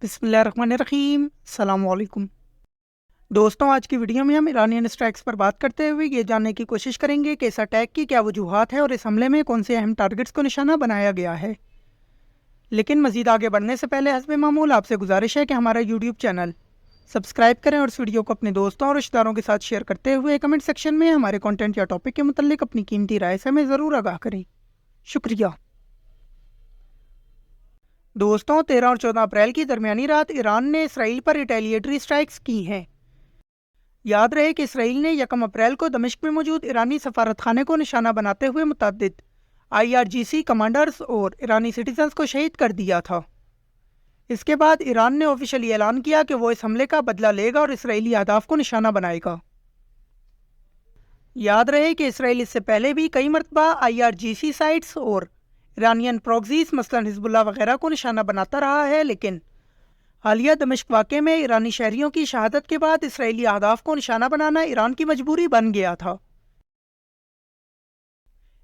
بسم اللہ الرحمن الرحیم۔ السلام علیکم دوستوں، آج کی ویڈیو میں ہم ایرانین اسٹرائکس پر بات کرتے ہوئے یہ جاننے کی کوشش کریں گے کہ اس اٹیک کی کیا وجوہات ہیں اور اس حملے میں کون سے اہم ٹارگٹس کو نشانہ بنایا گیا ہے۔ لیکن مزید آگے بڑھنے سے پہلے حسب معمول آپ سے گزارش ہے کہ ہمارا یوٹیوب چینل سبسکرائب کریں اور اس ویڈیو کو اپنے دوستوں اور رشتہ داروں کے ساتھ شیئر کرتے ہوئے کمنٹ سیکشن میں ہمارے کنٹینٹ یا ٹاپک کے متعلق اپنی قیمتی رائے سے ہمیں ضرور آگاہ کریں۔ شکریہ۔ دوستوں، 13 اور 14 اپریل کی درمیانی رات ایران نے اسرائیل پر ریٹیلیٹری اسٹرائکس کی ہیں۔ یاد رہے کہ اسرائیل نے 1 اپریل کو دمشق میں موجود ایرانی سفارت خانے کو نشانہ بناتے ہوئے متعدد IRGC کمانڈرز اور ایرانی سٹیزنز کو شہید کر دیا تھا۔ اس کے بعد ایران نے آفیشلی اعلان کیا کہ وہ اس حملے کا بدلہ لے گا اور اسرائیلی اہداف کو نشانہ بنائے گا۔ یاد رہے کہ اسرائیل اس سے پہلے بھی کئی مرتبہ IRGC سائٹس اور ایرانین پروگزیز مثلاً حزب اللہ وغیرہ کو نشانہ بناتا رہا ہے، لیکن حالیہ دمشق واقعے میں ایرانی شہریوں کی شہادت کے بعد اسرائیلی اہداف کو نشانہ بنانا ایران کی مجبوری بن گیا تھا۔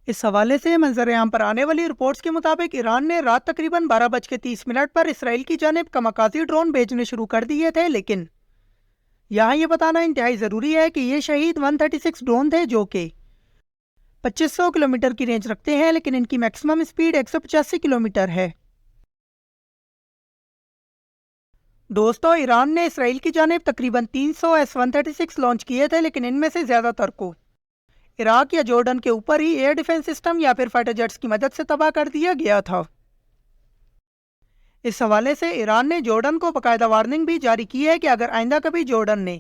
اس حوالے سے منظر عام پر آنے والی رپورٹس کے مطابق ایران نے رات تقریباً 12:30 پر اسرائیل کی جانب کماکازی ڈرون بھیجنے شروع کر دیے تھے، لیکن یہاں یہ بتانا انتہائی ضروری ہے کہ یہ شہید 136 ڈرون تھے جو کہ 2500 کلومیٹر کی رینج رکھتے ہیں، لیکن ان کی میکسیمم اسپیڈ 185 کلومیٹر ہے۔ دوستوں، ایران نے اسرائیل کی جانب تقریباً 300 S-136 لانچ کیے تھے، لیکن ان میں سے زیادہ تر کو عراق یا جورڈن کے اوپر ہی ایئر ڈیفنس سسٹم یا پھر فائٹر جیٹس کی مدد سے تباہ کر دیا گیا تھا۔ اس حوالے سے ایران نے جورڈن کو باقاعدہ وارننگ بھی جاری کی ہے کہ اگر آئندہ کبھی جورڈن نے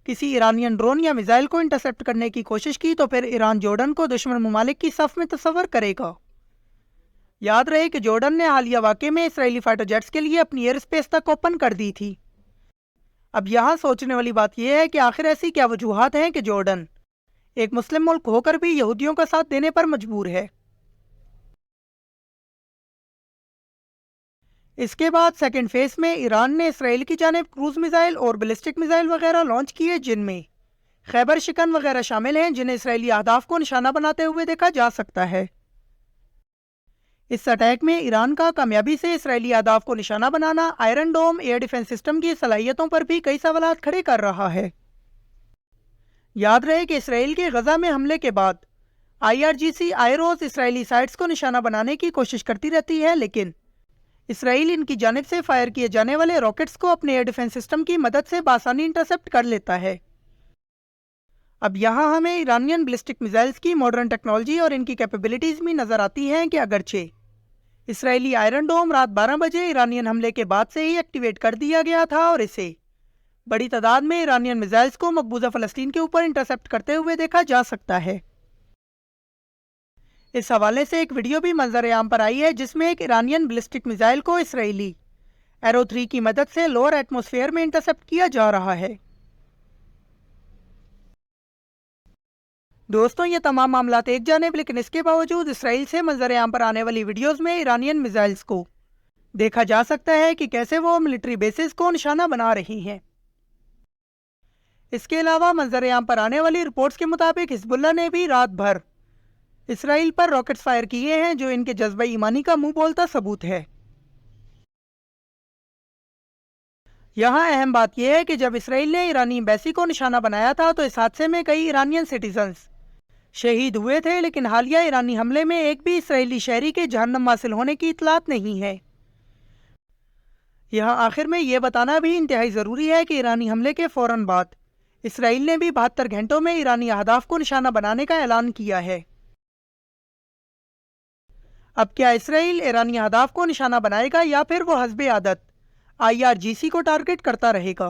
کسی ایرانین ڈرون یا میزائل کو انٹرسپٹ کرنے کی کوشش کی تو پھر ایران جورڈن کو دشمن ممالک کی صف میں تصور کرے گا۔ یاد رہے کہ جورڈن نے حالیہ واقعے میں اسرائیلی فائٹر جیٹس کے لیے اپنی ایئر اسپیس تک اوپن کر دی تھی۔ اب یہاں سوچنے والی بات یہ ہے کہ آخر ایسی کیا وجوہات ہیں کہ جورڈن ایک مسلم ملک ہو کر بھی یہودیوں کا ساتھ دینے پر مجبور ہے۔ اس کے بعد سیکنڈ فیز میں ایران نے اسرائیل کی جانب کروز میزائل اور بیلسٹک میزائل وغیرہ لانچ کیے، جن میں خیبر شکن وغیرہ شامل ہیں، جنہیں اسرائیلی اہداف کو نشانہ بناتے ہوئے دیکھا جا سکتا ہے۔ اس اٹیک میں ایران کا کامیابی سے اسرائیلی اہداف کو نشانہ بنانا Iron Dome air defence system کی صلاحیتوں پر بھی کئی سوالات کھڑے کر رہا ہے۔ یاد رہے کہ اسرائیل کے غزہ میں حملے کے بعد IRGC آئیروز اسرائیلی سائٹس کو نشانہ بنانے کی کوشش کرتی رہتی ہے، لیکن اسرائیل ان کی جانب سے فائر کیے جانے والے راکٹس کو اپنے ایئر ڈیفنس سسٹم کی مدد سے بآسانی انٹرسپٹ کر لیتا ہے۔ اب یہاں ہمیں ایرانین بیلسٹک میزائلز کی ماڈرن ٹیکنالوجی اور ان کی کیپیبلٹیز بھی نظر آتی ہیں کہ اگرچہ اسرائیلی آئرن ڈوم رات 12 بجے ایرانین حملے کے بعد سے ہی ایکٹیویٹ کر دیا گیا تھا اور اسے بڑی تعداد میں ایرانین میزائلز کو مقبوضہ فلسطین کے اوپر انٹرسپٹ کرتے ہوئے دیکھا جا سکتا ہے۔ اس حوالے سے ایک ویڈیو بھی منظر عام پر آئی ہے جس میں ایک ایرانین بیلسٹک میزائل کو اسرائیلی ایرو 3 کی مدد سے لوور ایٹماسفیئر میں انٹرسپٹ کیا جا رہا ہے۔ دوستوں، یہ تمام معاملات ایک جانب، لیکن اس کے باوجود اسرائیل سے منظر عام پر آنے والی ویڈیوز میں ایرانین میزائلز کو دیکھا جا سکتا ہے کہ کیسے وہ ملٹری بیسز کو نشانہ بنا رہی ہیں۔ اس کے علاوہ منظر عام پر آنے والی رپورٹس کے مطابق حزب اللہ نے بھی رات بھر اسرائیل پر راکٹس فائر کیے ہیں، جو ان کے جذبہ ایمانی کا منہ بولتا ثبوت ہے۔ یہاں اہم بات یہ ہے کہ جب اسرائیل نے ایرانی ایمبیسی کو نشانہ بنایا تھا تو اس حادثے میں کئی ایرانین سٹیزنز شہید ہوئے تھے، لیکن حالیہ ایرانی حملے میں ایک بھی اسرائیلی شہری کے جہنم حاصل ہونے کی اطلاعات نہیں ہے۔ یہاں آخر میں یہ بتانا بھی انتہائی ضروری ہے کہ ایرانی حملے کے فوراً بعد اسرائیل نے بھی 72 گھنٹوں میں ایرانی اہداف کو نشانہ بنانے کا اعلان کیا ہے۔ اب کیا اسرائیل ایرانی اہداف کو نشانہ بنائے گا یا پھر وہ حسب عادت IRGC کو ٹارگٹ کرتا رہے گا؟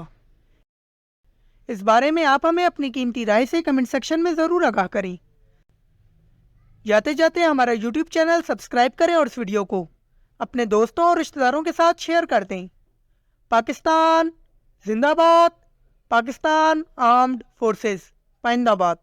اس بارے میں آپ ہمیں اپنی قیمتی رائے سے کمنٹ سیکشن میں ضرور آگاہ کریں۔ جاتے جاتے ہمارا یوٹیوب چینل سبسکرائب کریں اور اس ویڈیو کو اپنے دوستوں اور رشتہ داروں کے ساتھ شیئر کر دیں۔ پاکستان زندہ باد، پاکستان آرمڈ فورسز پائندہ باد۔